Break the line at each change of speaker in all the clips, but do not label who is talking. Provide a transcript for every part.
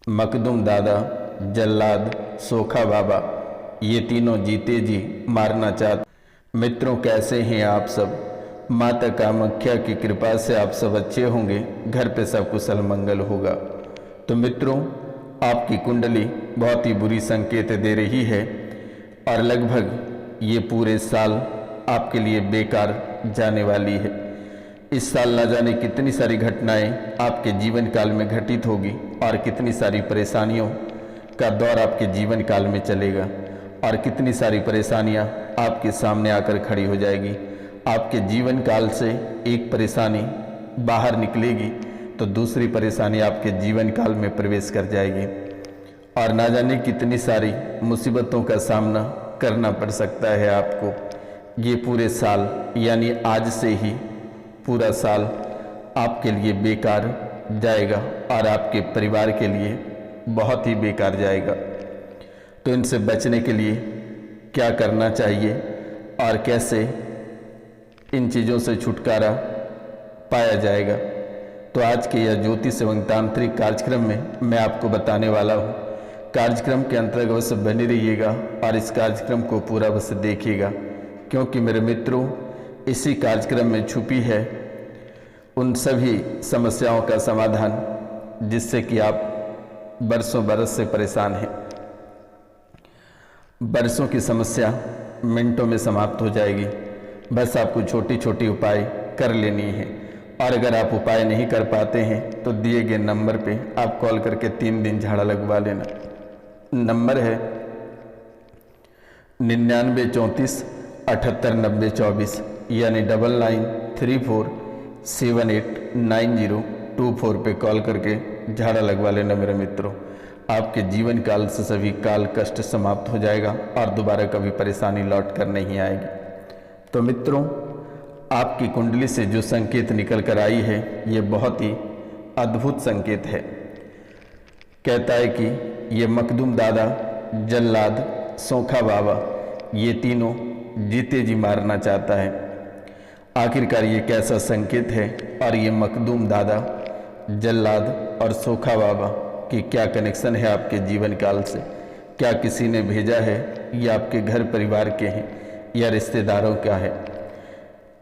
मखदूम दादा, जल्लाद, सोखा बाबा, ये तीनों जीते जी मारना चाहते। मित्रों, कैसे हैं आप सब? माता कामाख्या की कृपा से आप सब अच्छे होंगे, घर पे सब कुशल मंगल होगा। तो मित्रों, आपकी कुंडली बहुत ही बुरी संकेत दे रही है और लगभग ये पूरे साल आपके लिए बेकार जाने वाली है। इस साल ना जाने कितनी सारी घटनाएं आपके जीवन काल में घटित होगी और कितनी सारी परेशानियों का दौर आपके जीवन काल में चलेगा और कितनी सारी परेशानियां आपके सामने आकर खड़ी हो जाएगी। आपके जीवन काल से एक परेशानी बाहर निकलेगी तो दूसरी परेशानी आपके जीवन काल में प्रवेश कर जाएगी और ना जाने कितनी सारी मुसीबतों का सामना करना पड़ सकता है आपको। ये पूरे साल यानी आज से ही पूरा साल आपके लिए बेकार जाएगा और आपके परिवार के लिए बहुत ही बेकार जाएगा। तो इनसे बचने के लिए क्या करना चाहिए और कैसे इन चीज़ों से छुटकारा पाया जाएगा, तो आज के यह ज्योतिष एवं तांत्रिक कार्यक्रम में मैं आपको बताने वाला हूँ। कार्यक्रम के अंतर्गत अवश्य बने रहिएगा और इस कार्यक्रम को पूरा अवश्य देखिएगा, क्योंकि मेरे मित्रों, इसी कार्यक्रम में छुपी है उन सभी समस्याओं का समाधान जिससे कि आप बरसों बरस से परेशान हैं। बरसों की समस्या मिनटों में समाप्त हो जाएगी। बस आपको छोटी छोटी उपाय कर लेनी है और अगर आप उपाय नहीं कर पाते हैं तो दिए गए नंबर पे आप कॉल करके 3 दिन झाड़ा लगवा लेना। नंबर है 9934 78 90 24 यानी 9934789024 पे कॉल करके झाड़ा लगवा लेना मेरे मित्रों। आपके जीवन काल से सभी काल कष्ट समाप्त हो जाएगा और दोबारा कभी परेशानी लौट कर नहीं आएगी। तो मित्रों, आपकी कुंडली से जो संकेत निकल कर आई है ये बहुत ही अद्भुत संकेत है। कहता है कि ये मखदूम दादा, जल्लाद, सोखा बाबा, ये तीनों जीते जी मारना चाहता है। आखिरकार ये कैसा संकेत है और ये मखदूम दादा, जल्लाद और सोखा बाबा की क्या कनेक्शन है आपके जीवन काल से? क्या किसी ने भेजा है या आपके घर परिवार के हैं या रिश्तेदारों का है?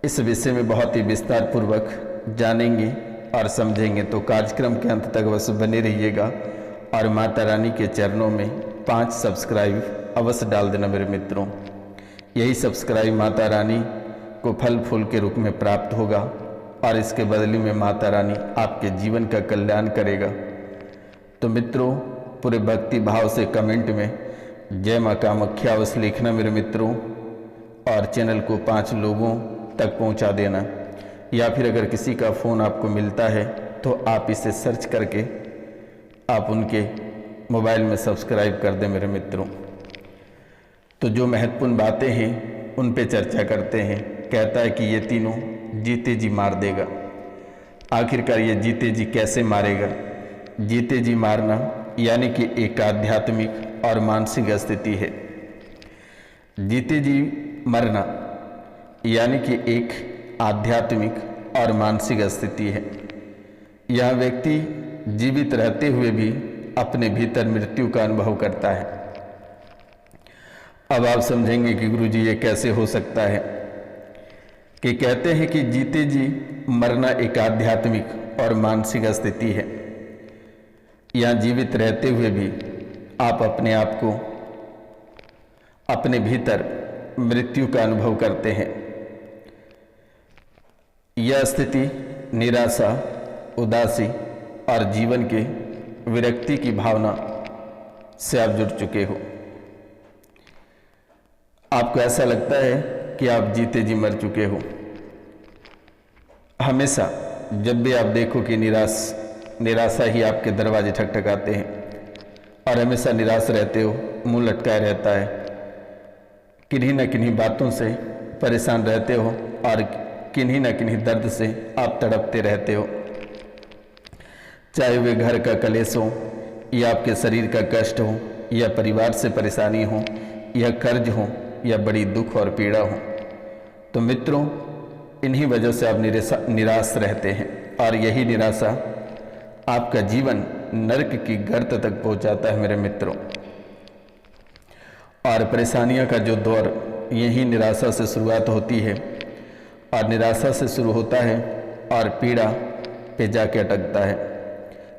इस विषय में बहुत ही विस्तार पूर्वक जानेंगे और समझेंगे। तो कार्यक्रम के अंत तक अवश्य बने रहिएगा और माता रानी के चरणों में 5 सब्सक्राइब अवश्य डाल देना मेरे मित्रों। यही सब्सक्राइब माता रानी को फल फूल के रूप में प्राप्त होगा और इसके बदले में माता रानी आपके जीवन का कल्याण करेगा। तो मित्रों, पूरे भक्ति भाव से कमेंट में जय माँ कामाख्या अवश्य लिखना मेरे मित्रों और चैनल को 5 लोगों तक पहुंचा देना। या फिर अगर किसी का फ़ोन आपको मिलता है तो आप इसे सर्च करके आप उनके मोबाइल में सब्सक्राइब कर दें मेरे मित्रों। तो जो महत्वपूर्ण बातें हैं उन पे चर्चा करते हैं। कहता है कि ये तीनों जीते जी मार देगा। आखिरकार ये जीते जी कैसे मारेगा? जीते जी मारना यानी कि एक आध्यात्मिक और मानसिक स्थिति है। जीते जी मरना यानी कि एक आध्यात्मिक और मानसिक स्थिति है। यह व्यक्ति जीवित रहते हुए भी अपने भीतर मृत्यु का अनुभव करता है। अब आप समझेंगे कि गुरुजी ये कैसे हो सकता है? कि कहते हैं कि जीते जी मरना एक आध्यात्मिक और मानसिक स्थिति है। यहाँ जीवित रहते हुए भी आप अपने आप को अपने भीतर मृत्यु का अनुभव करते हैं। यह स्थिति निराशा, उदासी और जीवन के विरक्ति की भावना से आप जुड़ चुके हो। आपको ऐसा लगता है कि आप जीते जी मर चुके हो। हमेशा जब भी आप देखो कि निराशा ही आपके दरवाजे ठकठकाते हैं और हमेशा निराश रहते हो, मुंह लटकाए रहता है, किन्हीं न किन्हीं बातों से परेशान रहते हो और किन्हीं न किन्हीं दर्द से आप तड़पते रहते हो। चाहे वे घर का कलेश हो या आपके शरीर का कष्ट हो या परिवार से परेशानी हो या कर्ज हो या बड़ी दुख और पीड़ा हो। तो मित्रों, इन्हीं वजह से आप निराश रहते हैं और यही निराशा आपका जीवन नरक की गर्त तक पहुंचाता है मेरे मित्रों। और परेशानियों का जो दौर यही निराशा से शुरुआत होती है, और निराशा से शुरू होता है और पीड़ा पे जाके अटकता है,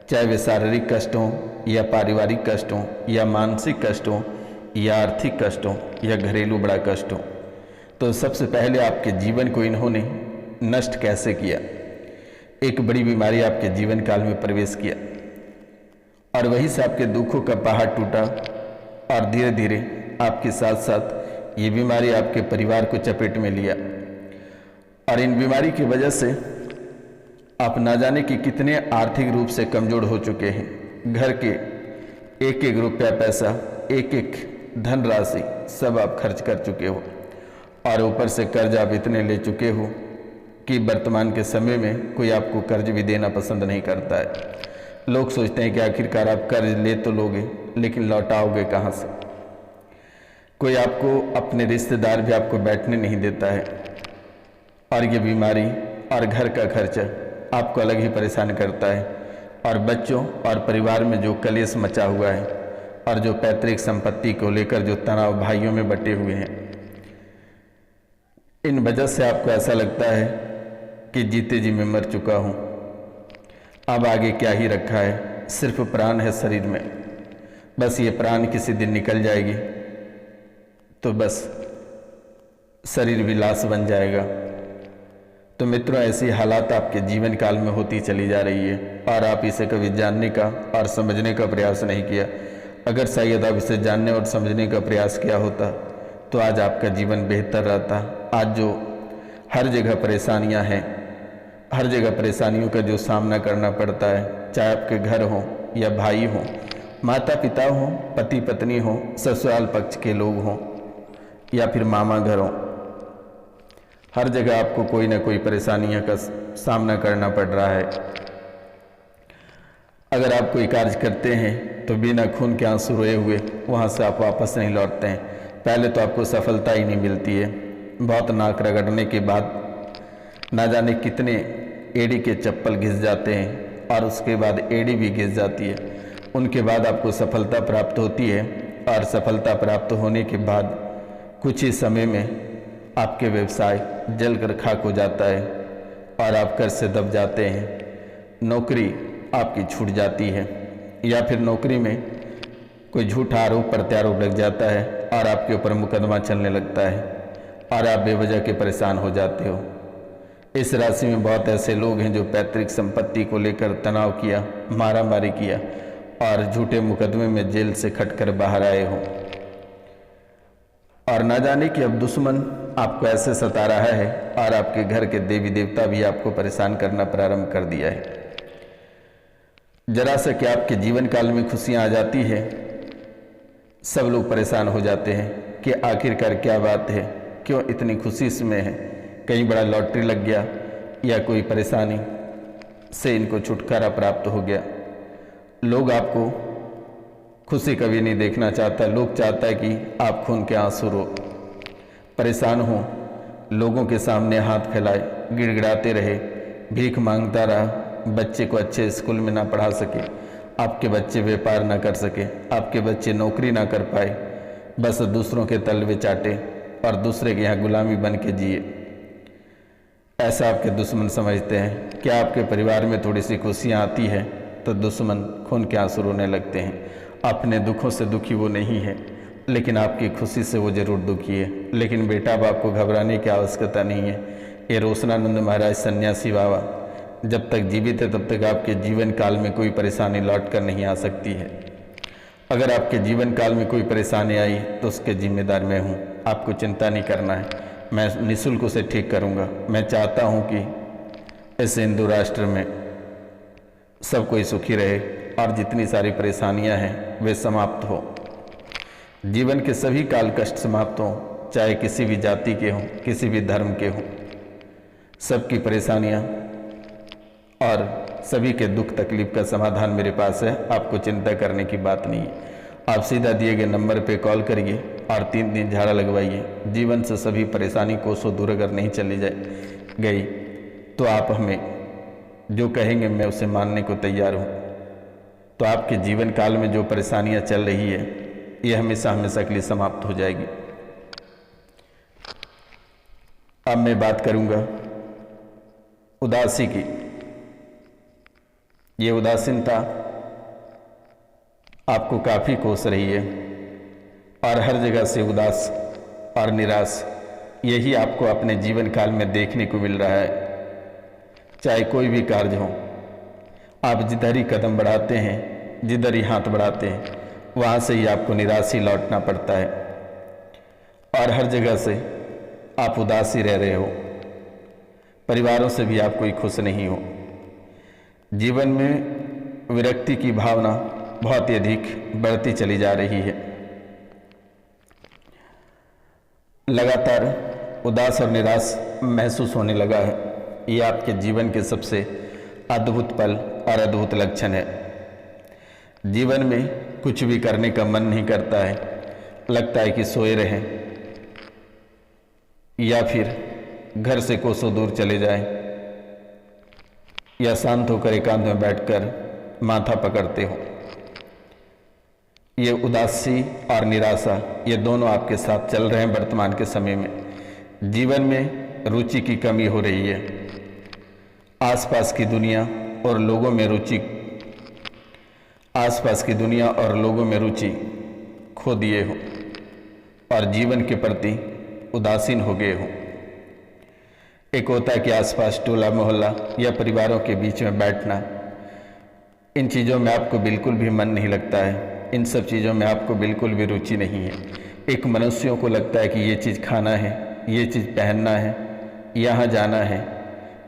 चाहे वे शारीरिक कष्ट हों या पारिवारिक कष्ट हों या मानसिक कष्ट हों या आर्थिक कष्ट हों या घरेलू बड़ा कष्ट हो। तो सबसे पहले आपके जीवन को इन्होंने नष्ट कैसे किया? एक बड़ी बीमारी आपके जीवन काल में प्रवेश किया और वहीं से आपके दुखों का पहाड़ टूटा, और धीरे धीरे आपके साथ साथ ये बीमारी आपके परिवार को चपेट में लिया। और इन बीमारी की वजह से आप ना जाने कि कितने आर्थिक रूप से कमजोर हो चुके हैं। घर के एक एक रुपया पैसा, एक एक धनराशि सब आप खर्च कर चुके हो, और ऊपर से कर्ज आप इतने ले चुके हो कि वर्तमान के समय में कोई आपको कर्ज भी देना पसंद नहीं करता है। लोग सोचते हैं कि आखिरकार आप कर्ज ले तो लोगे, लेकिन लौटाओगे कहाँ से? कोई आपको, अपने रिश्तेदार भी आपको बैठने नहीं देता है। और ये बीमारी और घर का खर्चा आपको अलग ही परेशान करता है, और बच्चों और परिवार में जो कलेश मचा हुआ है और जो पैतृक संपत्ति को लेकर जो तनाव भाइयों में बटे हुए हैं, इन वजह से आपको ऐसा लगता है कि जीते जी मैं मर चुका हूँ, अब आगे क्या ही रखा है, सिर्फ प्राण है शरीर में, बस ये प्राण किसी दिन निकल जाएगी तो बस शरीर भी लाश बन जाएगा। तो मित्रों, ऐसी हालात आपके जीवन काल में होती चली जा रही है, और आप इसे कभी जानने का और समझने का प्रयास नहीं किया। अगर शायद आप इसे जानने और समझने का प्रयास किया होता तो आज आपका जीवन बेहतर रहता। आज जो हर जगह परेशानियां हैं, हर जगह परेशानियों का जो सामना करना पड़ता है, चाहे आपके घर हो या भाई हो, माता पिता हो, पति पत्नी हो, ससुराल पक्ष के लोग हों या फिर मामा घर हो, हर जगह आपको कोई ना कोई परेशानियों का सामना करना पड़ रहा है। अगर आप कोई कार्य करते हैं तो बिना खून के आंसू रोए हुए वहाँ से आप वापस नहीं लौटते हैं। पहले तो आपको सफलता ही नहीं मिलती है, बहुत नाक रगड़ने के बाद ना जाने कितने एड़ी के चप्पल घिस जाते हैं, और उसके बाद एड़ी भी घिस जाती है। उनके बाद आपको सफलता प्राप्त होती है, और सफलता प्राप्त होने के बाद कुछ ही समय में आपके व्यवसाय जलकर खाक हो जाता है और आप कर्ज से दब जाते हैं। नौकरी आपकी छूट जाती है, या फिर नौकरी में कोई झूठा आरोप प्रत्यारोप लग जाता है और आपके ऊपर मुकदमा चलने लगता है, और आप बेवजह के परेशान हो जाते हो। इस राशि में बहुत ऐसे लोग हैं जो पैतृक संपत्ति को लेकर तनाव किया, मारा मारी किया, और झूठे मुकदमे में जेल से खटकर बाहर आए हो, और ना जाने कि अब दुश्मन आपको ऐसे सता रहा है, और आपके घर के देवी देवता भी आपको परेशान करना प्रारंभ कर दिया है। जरा से कि आपके जीवन काल में खुशियां आ जाती है, सब लोग परेशान हो जाते हैं कि आखिरकार क्या बात है, क्यों इतनी खुशी इसमें है, कहीं बड़ा लॉटरी लग गया या कोई परेशानी से इनको छुटकारा प्राप्त हो गया। लोग आपको खुशी कभी नहीं देखना चाहता, लोग चाहता है कि आप खून के आंसू रो, परेशान हो, लोगों के सामने हाथ फैलाए, गिड़गिड़ाते रहे, भीख मांगता रहा, बच्चे को अच्छे स्कूल में ना पढ़ा सके, आपके बच्चे व्यापार ना कर सके, आपके बच्चे नौकरी ना कर पाए, बस दूसरों के तलवे चाटे और दूसरे के यहाँ गुलामी बन के जिए। ऐसा आपके दुश्मन समझते हैं। क्या आपके परिवार में थोड़ी सी खुशियाँ आती है तो दुश्मन खून के आंसू रोने लगते हैं। अपने दुखों से दुखी वो नहीं है, लेकिन आपकी खुशी से वो जरूर दुखी है। लेकिन बेटा, अब आपको घबराने की आवश्यकता नहीं है। ये रोशनानंद महाराज सन्यासी बाबा जब तक जीवित है तब तक आपके जीवन काल में कोई परेशानी लौट कर नहीं आ सकती है। अगर आपके जीवन काल में कोई परेशानी आई तो उसके जिम्मेदार मैं हूँ, आपको चिंता नहीं करना है, मैं निःशुल्क उसे ठीक करूँगा। मैं चाहता हूँ कि इस हिंदू राष्ट्र में सब कोई सुखी रहे और जितनी सारी परेशानियाँ हैं वे समाप्त हो, जीवन के सभी काल कष्ट समाप्त हों, चाहे किसी भी जाति के हों, किसी भी धर्म के हों। सबकी परेशानियाँ और सभी के दुख तकलीफ का समाधान मेरे पास है, आपको चिंता करने की बात नहीं है। आप सीधा दिए गए नंबर पे कॉल करिए और 3 दिन झाड़ा लगवाइए। जीवन से सभी परेशानी कोसों दूर अगर नहीं चली गई तो आप हमें जो कहेंगे मैं उसे मानने को तैयार हूँ। तो आपके जीवन काल में जो परेशानियां चल रही है ये हमेशा हमेशा के लिए समाप्त हो जाएगी। अब मैं बात करूंगा उदासी की। ये उदासीनता आपको काफ़ी कोस रही है और हर जगह से उदास और निराश यही आपको अपने जीवन काल में देखने को मिल रहा है। चाहे कोई भी कार्य हो, आप जिधर ही कदम बढ़ाते हैं, जिधर ही हाथ बढ़ाते हैं, वहाँ से ही आपको निराश ही लौटना पड़ता है और हर जगह से आप उदास ही रह रहे हो। परिवारों से भी आप कोई खुश नहीं हो। जीवन में विरक्ति की भावना बहुत ही अधिक बढ़ती चली जा रही है। लगातार उदास और निराश महसूस होने लगा है। ये आपके जीवन के सबसे अद्भुत पल और अद्भुत लक्षण है। जीवन में कुछ भी करने का मन नहीं करता है, लगता है कि सोए रहें या फिर घर से कोसों दूर चले जाएं या शांत होकर एकांत में बैठकर माथा पकड़ते हो। ये उदासी और निराशा ये दोनों आपके साथ चल रहे हैं वर्तमान के समय में। जीवन में रुचि की कमी हो रही है। आसपास की दुनिया और लोगों में रुचि खो दिए हो और जीवन के प्रति उदासीन हो गए हो। एक होता है कि आसपास टोला मोहल्ला या परिवारों के बीच में बैठना, इन चीज़ों में आपको बिल्कुल भी मन नहीं लगता है। इन सब चीज़ों में आपको बिल्कुल भी रुचि नहीं है। एक मनुष्यों को लगता है कि ये चीज़ खाना है, ये चीज़ पहनना है, यहाँ जाना है,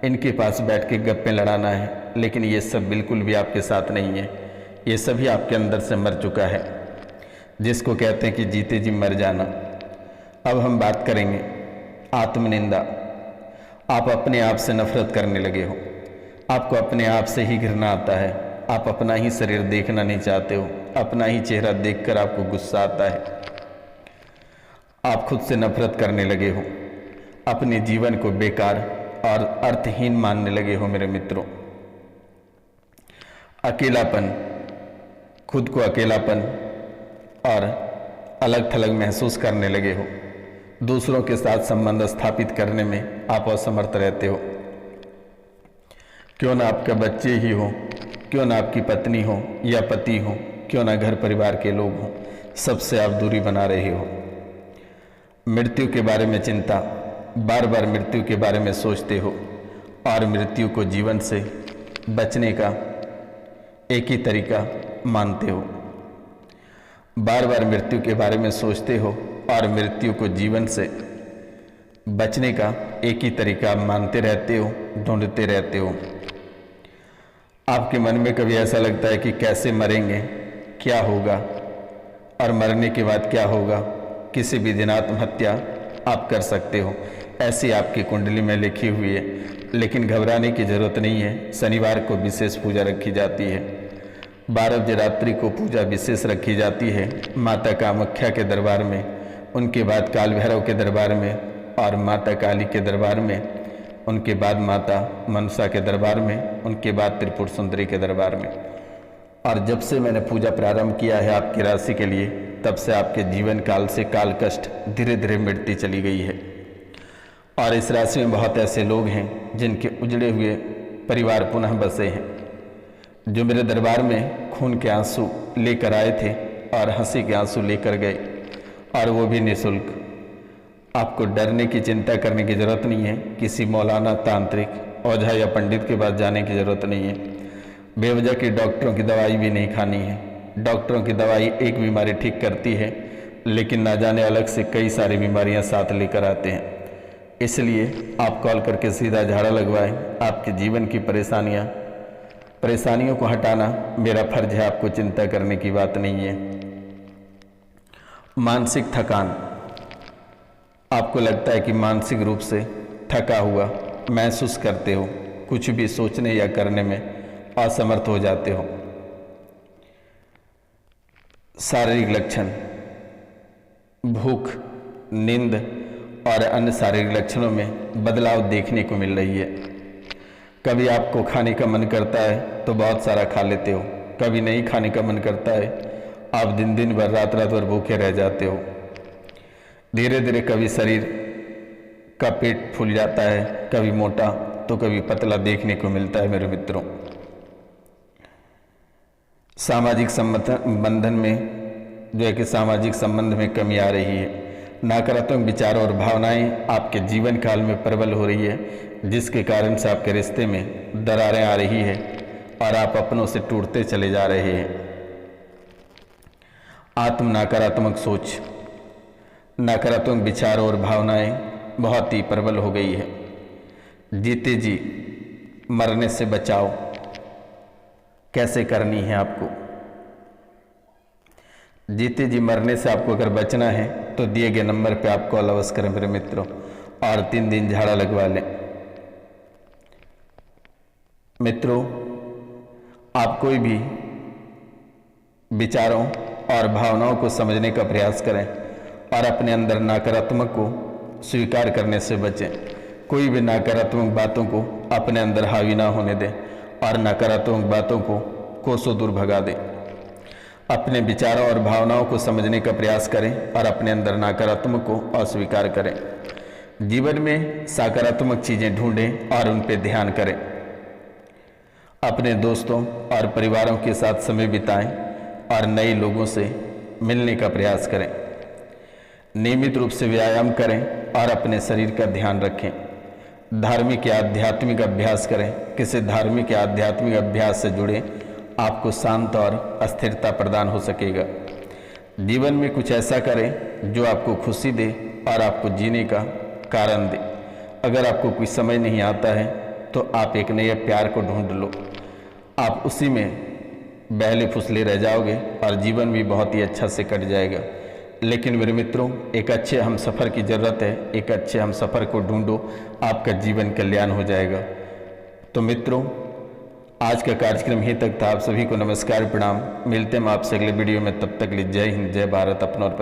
इनके पास बैठ के गप्पे लड़ाना है, लेकिन ये सब बिल्कुल भी आपके साथ नहीं है। ये सभी आपके अंदर से मर चुका है, जिसको कहते हैं कि जीते जी मर जाना। अब हम बात करेंगे आत्मनिंदा। आप अपने आप से नफरत करने लगे हो। आपको अपने आप से ही घृणा आता है। आप अपना ही शरीर देखना नहीं चाहते हो। अपना ही चेहरा देखकर आपको गुस्सा आता है। आप खुद से नफरत करने लगे हो। अपने जीवन को बेकार और अर्थहीन मानने लगे हो मेरे मित्रों। अकेलापन, खुद को अकेलापन और अलग थलग महसूस करने लगे हो। दूसरों के साथ संबंध स्थापित करने में आप असमर्थ रहते हो। क्यों ना आपके बच्चे ही हो, क्यों ना आपकी पत्नी हो या पति हो, क्यों ना घर परिवार के लोग हों, सबसे आप दूरी बना रहे हो। मृत्यु के बारे में चिंता, बार बार मृत्यु के बारे में सोचते हो और मृत्यु को जीवन से बचने का एक ही तरीका मानते हो। बार बार मृत्यु के बारे में सोचते हो और मृत्यु को जीवन से बचने का एक ही तरीका मानते रहते हो, ढूंढते रहते हो। आपके मन में कभी ऐसा लगता है कि कैसे मरेंगे, क्या होगा और मरने के बाद क्या होगा। किसी भी दिन आत्महत्या आप कर सकते हो, ऐसी आपकी कुंडली में लिखी हुई है। लेकिन घबराने की जरूरत नहीं है। शनिवार को विशेष पूजा रखी जाती है। 12 बजे रात्रि को पूजा विशेष रखी जाती है माता कामाख्या के दरबार में, उनके बाद काल भैरव के दरबार में और माता काली के दरबार में, उनके बाद माता मनसा के दरबार में, उनके बाद त्रिपुर सुंदरी के दरबार में। और जब से मैंने पूजा प्रारंभ किया है आपकी राशि के लिए, तब से आपके जीवन काल से काल कष्ट धीरे धीरे मिटती चली गई है। और इस राशि में बहुत ऐसे लोग हैं जिनके उजड़े हुए परिवार पुनः बसे हैं, जो मेरे दरबार में खून के आंसू लेकर आए थे और हंसी के आंसू लेकर गए, और वो भी निःशुल्क। आपको डरने की, चिंता करने की ज़रूरत नहीं है। किसी मौलाना, तांत्रिक, ओझा या पंडित के पास जाने की ज़रूरत नहीं है। बेवजह की डॉक्टरों की दवाई भी नहीं खानी है। डॉक्टरों की दवाई एक बीमारी ठीक करती है, लेकिन ना जाने अलग से कई सारी बीमारियां साथ लेकर आते हैं। इसलिए आप कॉल करके सीधा झाड़ा लगवाएं। आपके जीवन की परेशानियों को हटाना मेरा फर्ज है, आपको चिंता करने की बात नहीं है। मानसिक थकान, आपको लगता है कि मानसिक रूप से थका हुआ महसूस करते हो, कुछ भी सोचने या करने में असमर्थ हो जाते हो। शारीरिक लक्षण, भूख, नींद और अन्य शारीरिक लक्षणों में बदलाव देखने को मिल रही है। कभी आपको खाने का मन करता है तो बहुत सारा खा लेते हो, कभी नहीं खाने का मन करता है, आप दिन दिन भर रात रात भर भूखे रह जाते हो। धीरे धीरे कभी शरीर का पेट फूल जाता है, कभी मोटा तो कभी पतला देखने को मिलता है मेरे मित्रों। सामाजिक बंधन में जो है कि सामाजिक संबंध में कमी आ रही है। नकारात्मक विचार और भावनाएं आपके जीवन काल में प्रबल हो रही है, जिसके कारण से आपके रिश्ते में दरारें आ रही है और आप अपनों से टूटते चले जा रहे हैं। आत्म नकारात्मक सोच, नकारात्मक विचार और भावनाएं बहुत ही प्रबल हो गई है। जीते जी मरने से बचाओ कैसे करनी है आपको? जीते जी मरने से आपको अगर बचना है तो दिए गए नंबर पे आप कॉल अवश्य करें मेरे मित्रों, और 3 दिन झाड़ा लगवा लें। मित्रों, आप कोई भी विचारों और भावनाओं को समझने का प्रयास करें और अपने अंदर नकारात्मक को स्वीकार करने से बचें। कोई भी नकारात्मक बातों को अपने अंदर हावी ना होने दें और नकारात्मक बातों को कोसों दूर भगा दें। अपने विचारों और भावनाओं को समझने का प्रयास करें और अपने अंदर नकारात्मक को अस्वीकार करें। जीवन में सकारात्मक चीज़ें ढूंढें और उन पर ध्यान करें। अपने दोस्तों और परिवारों के साथ समय बिताएं और नए लोगों से मिलने का प्रयास करें। नियमित रूप से व्यायाम करें और अपने शरीर का ध्यान रखें। धार्मिक या आध्यात्मिक अभ्यास करें। किसी धार्मिक या आध्यात्मिक अभ्यास से जुड़े, आपको शांत और अस्थिरता प्रदान हो सकेगा। जीवन में कुछ ऐसा करें जो आपको खुशी दे और आपको जीने का कारण दे। अगर आपको कोई समझ नहीं आता है तो आप एक नए प्यार को ढूंढ लो, आप उसी में बहले फुसले रह जाओगे और जीवन भी बहुत ही अच्छा से कट जाएगा। लेकिन मेरे मित्रों, एक अच्छे हम सफ़र की ज़रूरत है। एक अच्छे हम सफ़र को ढूंढो, आपका जीवन कल्याण हो जाएगा। तो मित्रों, आज का कार्यक्रम ही तक था। आप सभी को नमस्कार, प्रणाम। मिलते हैं हम आपसे अगले वीडियो में। तब तक लिए जय हिंद, जय भारत, अपना और